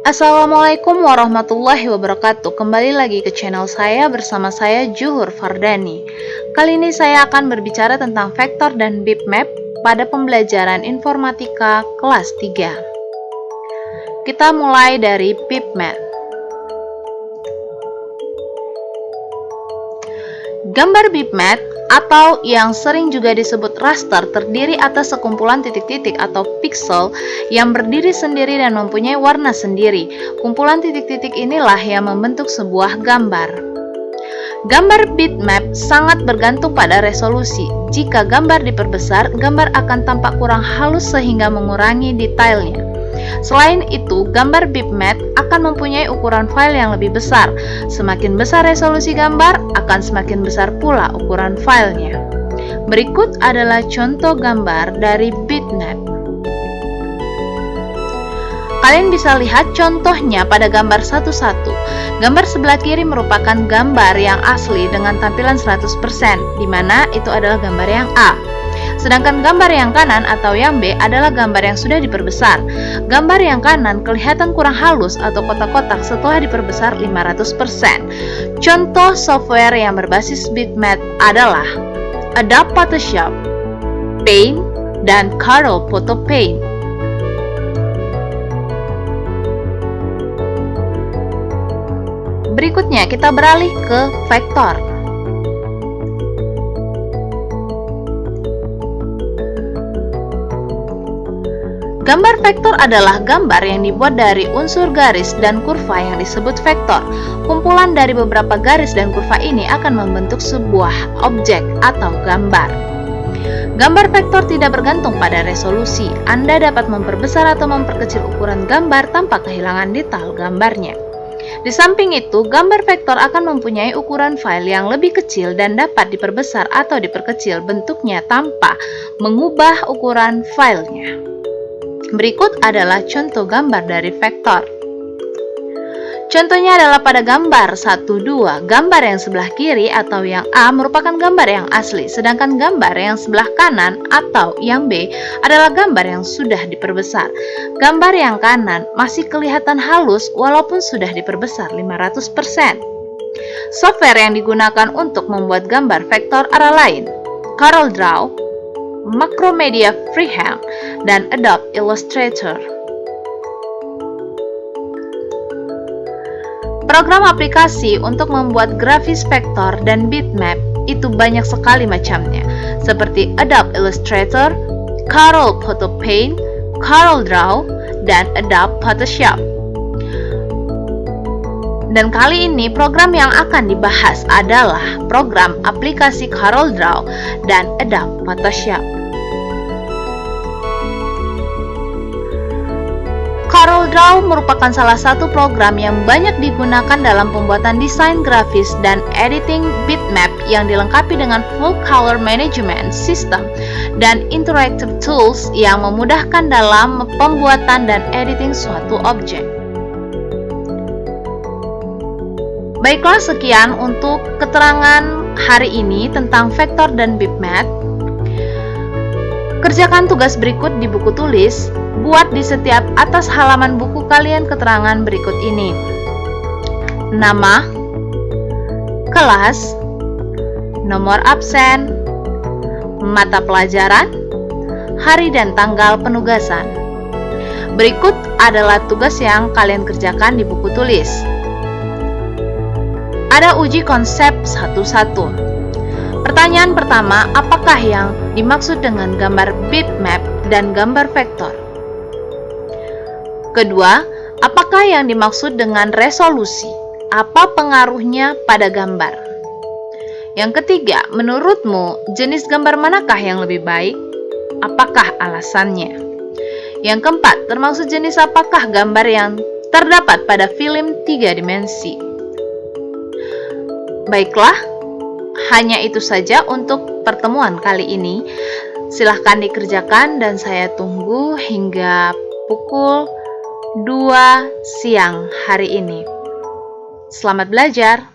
Assalamualaikum warahmatullahi wabarakatuh. Kembali lagi ke channel saya bersama saya Juhur Fardani. Kali ini saya akan berbicara tentang vektor dan bitmap pada pembelajaran informatika kelas 3. Kita mulai dari bitmap. Gambar bitmap atau yang sering juga disebut raster terdiri atas sekumpulan titik-titik atau piksel yang berdiri sendiri dan mempunyai warna sendiri. Kumpulan titik-titik inilah yang membentuk sebuah gambar. Gambar bitmap sangat bergantung pada resolusi. Jika gambar diperbesar, gambar akan tampak kurang halus sehingga mengurangi detailnya. Selain itu, gambar bitmap akan mempunyai ukuran file yang lebih besar. Semakin besar resolusi gambar, akan semakin besar pula ukuran filenya. Berikut adalah contoh gambar dari bitmap. Kalian bisa lihat contohnya pada gambar 11. Gambar sebelah kiri merupakan gambar yang asli dengan tampilan 100%, di mana itu adalah gambar yang A. Sedangkan gambar yang kanan atau yang B adalah gambar yang sudah diperbesar. Gambar yang kanan kelihatan kurang halus atau kotak-kotak setelah diperbesar 500%. Contoh software yang berbasis bitmap adalah Adobe Photoshop, Paint, dan Corel Photo Paint. Berikutnya kita beralih ke vektor. Gambar vektor adalah gambar yang dibuat dari unsur garis dan kurva yang disebut vektor. Kumpulan dari beberapa garis dan kurva ini akan membentuk sebuah objek atau gambar. Gambar vektor tidak bergantung pada resolusi. Anda dapat memperbesar atau memperkecil ukuran gambar tanpa kehilangan detail gambarnya. Di samping itu, gambar vektor akan mempunyai ukuran file yang lebih kecil dan dapat diperbesar atau diperkecil bentuknya tanpa mengubah ukuran filenya. Berikut adalah contoh gambar dari vektor. Contohnya adalah pada gambar 1,2. Gambar yang sebelah kiri atau yang A merupakan gambar yang asli, sedangkan gambar yang sebelah kanan atau yang B adalah gambar yang sudah diperbesar. Gambar yang kanan masih kelihatan halus walaupun sudah diperbesar 500%. Software yang digunakan untuk membuat gambar vektor antara lain CorelDRAW, Macromedia Freehand, dan Adobe Illustrator. Program aplikasi untuk membuat grafis vektor dan bitmap itu banyak sekali macamnya, seperti Adobe Illustrator, Corel Photo Paint, CorelDRAW, dan Adobe Photoshop. Dan kali ini program yang akan dibahas adalah program aplikasi CorelDRAW dan Adobe Photoshop. CorelDRAW merupakan salah satu program yang banyak digunakan dalam pembuatan desain grafis dan editing bitmap yang dilengkapi dengan full color management system dan interactive tools yang memudahkan dalam pembuatan dan editing suatu objek. Baiklah, sekian untuk keterangan hari ini tentang vektor dan bitmap. Kerjakan tugas berikut di buku tulis. Buat di setiap atas halaman buku kalian keterangan berikut ini: nama, kelas, nomor absen, mata pelajaran, hari dan tanggal penugasan. Berikut adalah tugas yang kalian kerjakan di buku tulis. Ada uji konsep 1-1. Pertanyaan pertama, apakah yang dimaksud dengan gambar bitmap dan gambar vektor? Kedua, apakah yang dimaksud dengan resolusi? Apa pengaruhnya pada gambar? Yang ketiga, menurutmu jenis gambar manakah yang lebih baik? Apakah alasannya? Yang keempat, termasuk jenis apakah gambar yang terdapat pada film 3 dimensi? Baiklah, hanya itu saja untuk pertemuan kali ini. Silahkan dikerjakan dan saya tunggu hingga pukul 2 siang hari ini. Selamat belajar!